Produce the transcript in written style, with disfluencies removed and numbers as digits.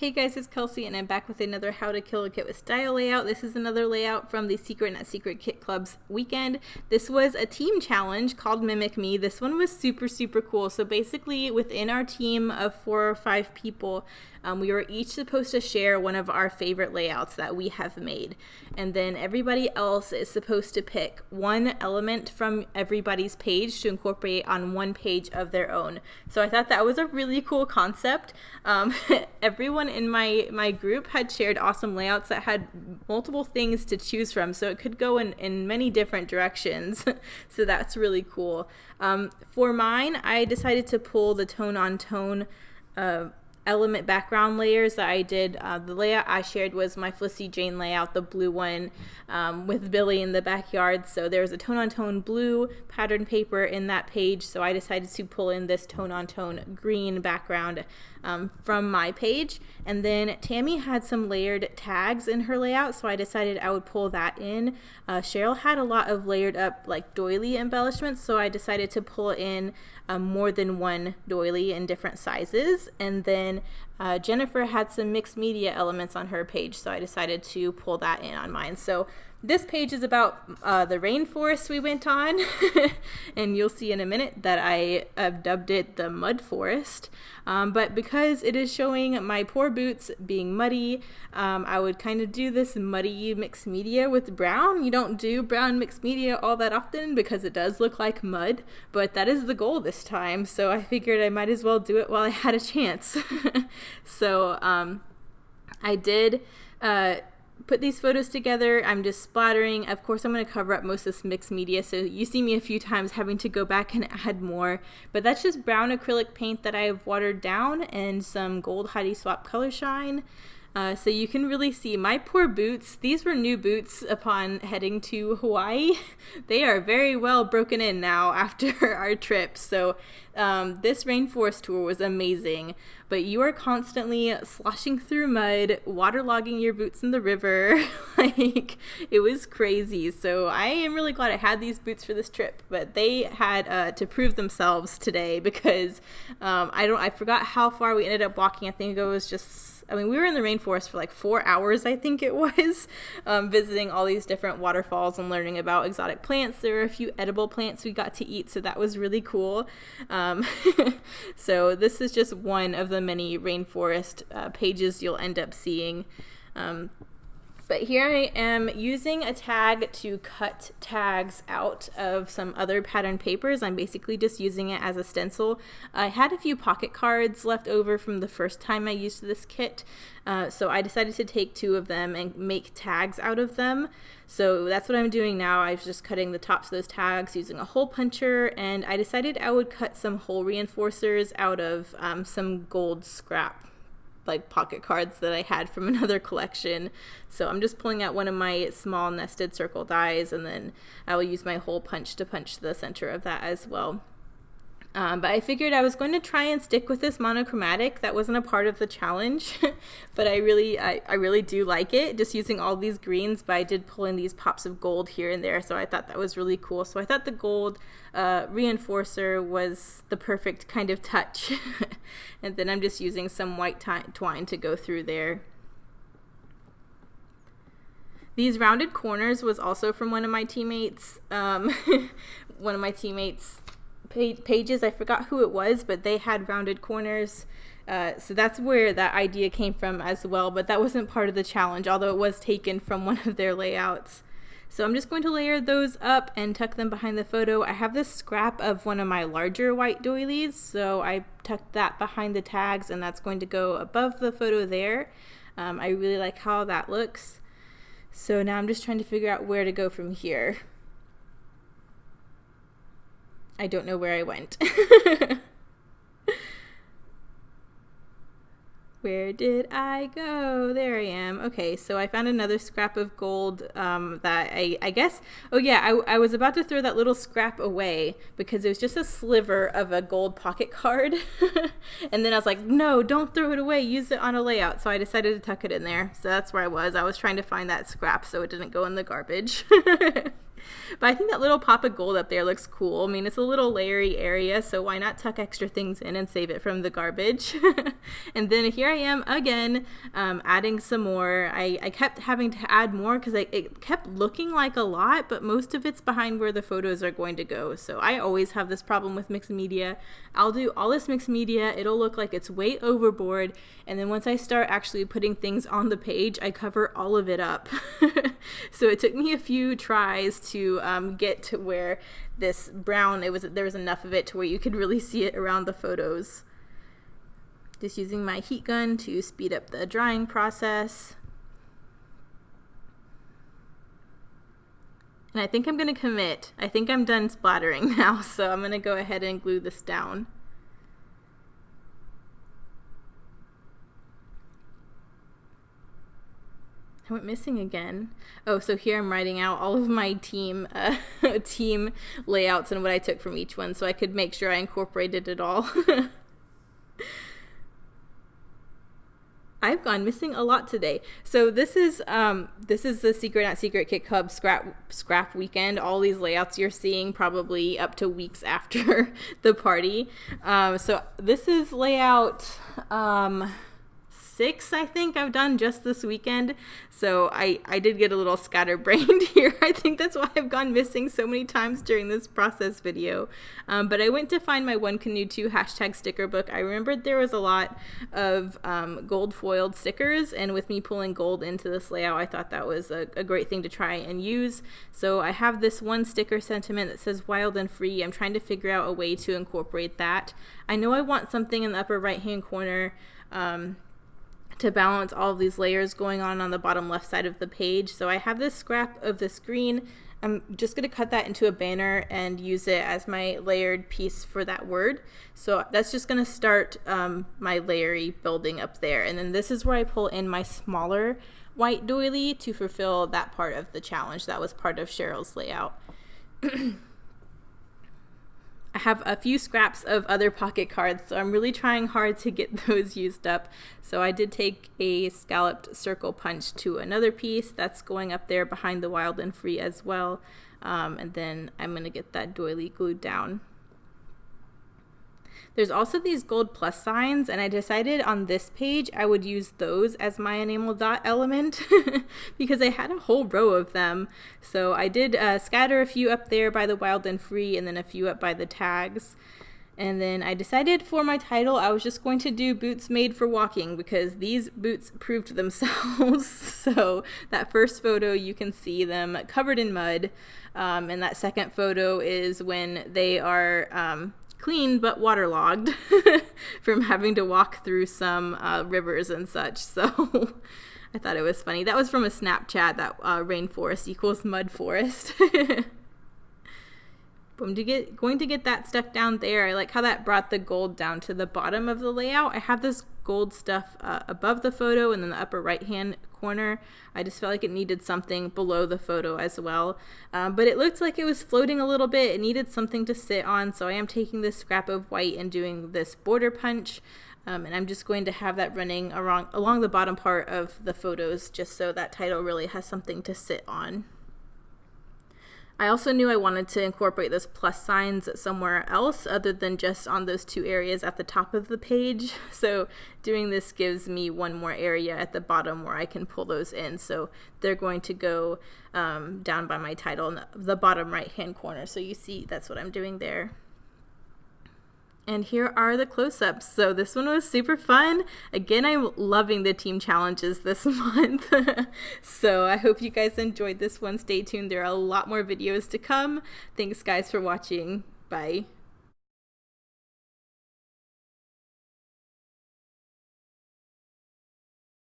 Hey guys, it's Kelsey and I'm back with another How to Kill a Kit with Style layout. This is another layout from the Secret Not Secret Kit Club's weekend. This was a team challenge called Mimic Me. This one was super cool. So basically within our team of 4 or 5 people, we were each supposed to share one of our favorite layouts that we have made. And then everybody else is supposed to pick one element from everybody's page to incorporate on one page of their own. So I thought that was a really cool concept. Everyone in my group had shared awesome layouts that had multiple things to choose from, so it could go in many different directions. So that's really cool. For mine, I decided to pull the tone-on-tone element background layers that I did. The layout I shared was my Felicity Jane layout, the blue one with Billy in the backyard. So there's a tone-on-tone blue pattern paper in that page, so I decided to pull in this tone-on-tone green background from my page. And then Tammey had some layered tags in her layout, so I decided I would pull that in. Cheryl had a lot of layered up like doily embellishments, so I decided to pull in more than one doily in different sizes. And then Jennifer had some mixed media elements on her page, so I decided to pull that in on mine. So this page is about the rainforest we went on, and you'll see in a minute that I have dubbed it the mud forest. But because it is showing my poor boots being muddy, I would kind of do this muddy mixed media with brown. You don't do brown mixed media all that often because it does look like mud, but that is the goal this time, so I figured I might as well do it while I had a chance. So I did put these photos together. I'm just splattering. Of course, I'm going to cover up most of this mixed media, so you see me a few times having to go back and add more. But that's just brown acrylic paint that I've watered down and some gold Heidi Swap color shine. So you can really see my poor boots. These were new boots upon heading to Hawaii. They are very well broken in now after our trip. So this rainforest tour was amazing, but you are constantly sloshing through mud, waterlogging your boots in the river. Like, it was crazy. So I am really glad I had these boots for this trip, but they had to prove themselves today because I forgot how far we ended up walking. I think it was we were in the rainforest for like 4 hours, I think it was, visiting all these different waterfalls and learning about exotic plants. There were a few edible plants we got to eat, so that was really cool. So this is just one of the many rainforest pages you'll end up seeing. But here I am using a tag to cut tags out of some other pattern papers. I'm basically just using it as a stencil. I had a few pocket cards left over from the first time I used this kit, so I decided to take 2 of them and make tags out of them. So that's what I'm doing now. I was just cutting the tops of those tags using a hole puncher, and I decided I would cut some hole reinforcers out of some gold scrap like pocket cards that I had from another collection. So I'm just pulling out one of my small nested circle dies, and then I will use my hole punch to punch the center of that as well. But I figured I was going to try and stick with this monochromatic. That wasn't a part of the challenge, but I really do like it, just using all these greens, but I did pull in these pops of gold here and there, so I thought that was really cool. So I thought the gold reinforcer was the perfect kind of touch. And then I'm just using some white twine to go through there. These rounded corners was also from one of my teammates. Pages, I forgot who it was, but they had rounded corners, so that's where that idea came from as well, but that wasn't part of the challenge, although it was taken from one of their layouts. So I'm just going to layer those up and tuck them behind the photo. I have this scrap of one of my larger white doilies, so I tucked that behind the tags, and that's going to go above the photo there. I really like how that looks. So now I'm just trying to figure out where to go from here. I don't know where I went. Where did I go? There I am. Okay, so I found another scrap of gold that I guess, oh yeah, I was about to throw that little scrap away because it was just a sliver of a gold pocket card. And then I was like, no, don't throw it away, use it on a layout. So I decided to tuck it in there. So that's where I was. I was trying to find that scrap so it didn't go in the garbage. But I think that little pop of gold up there looks cool. I mean, it's a little layery area, so why not tuck extra things in and save it from the garbage? And then here I am again, adding some more. I kept having to add more because it kept looking like a lot, but most of it's behind where the photos are going to go. So I always have this problem with mixed media. I'll do all this mixed media, it'll look like it's way overboard, and then once I start actually putting things on the page, I cover all of it up. So it took me a few tries to get to where this brown, there was enough of it to where you could really see it around the photos. Just using my heat gun to speed up the drying process. And I think I'm going to commit. I think I'm done splattering now, so I'm going to go ahead and glue this down. I went missing again. Oh, so here I'm writing out all of my team layouts and what I took from each one so I could make sure I incorporated it all. I've gone missing a lot today. So this is the Secret Not Secret Kit Club scrap weekend. All these layouts you're seeing probably up to weeks after the party. So this is layout 6, I think I've done just this weekend. So I did get a little scatterbrained here. I think that's why I've gone missing so many times during this process video. But I went to find my One Canoe 2 hashtag sticker book. I remembered there was a lot of gold foiled stickers, and with me pulling gold into this layout, I thought that was a great thing to try and use. So I have this one sticker sentiment that says wild and free. I'm trying to figure out a way to incorporate that. I know I want something in the upper right hand corner to balance all of these layers going on the bottom left side of the page. So I have this scrap of this green. I'm just going to cut that into a banner and use it as my layered piece for that word. So that's just going to start my layery building up there. And then this is where I pull in my smaller white doily to fulfill that part of the challenge. That was part of Cheryl's layout. I have a few scraps of other pocket cards, so I'm really trying hard to get those used up. So I did take a scalloped circle punch to another piece that's going up there behind the wild and free as well. And then I'm going to get that doily glued down. There's also these gold plus signs, and I decided on this page I would use those as my enamel dot element because I had a whole row of them. So I did scatter a few up there by the wild and free, and then a few up by the tags. And then I decided for my title I was just going to do boots made for walking because these boots proved themselves. So that first photo you can see them covered in mud, and that second photo is when they are clean but waterlogged from having to walk through some rivers and such. So I thought it was funny. That was from a Snapchat, that rainforest equals mud forest. I'm going to get that stuff down there. I like how that brought the gold down to the bottom of the layout. I have this gold stuff above the photo and then the upper right hand corner. I just felt like it needed something below the photo as well. But it looked like it was floating a little bit. It needed something to sit on. So I am taking this scrap of white and doing this border punch. And I'm just going to have that running along the bottom part of the photos just so that title really has something to sit on. I also knew I wanted to incorporate those plus signs somewhere else other than just on those two areas at the top of the page. So doing this gives me one more area at the bottom where I can pull those in. So they're going to go down by my title in the bottom right hand corner. So you see that's what I'm doing there. And here are the close-ups. So this one was super fun. Again, I'm loving the team challenges this month. So I hope you guys enjoyed this one. Stay tuned. There are a lot more videos to come. Thanks guys for watching. Bye.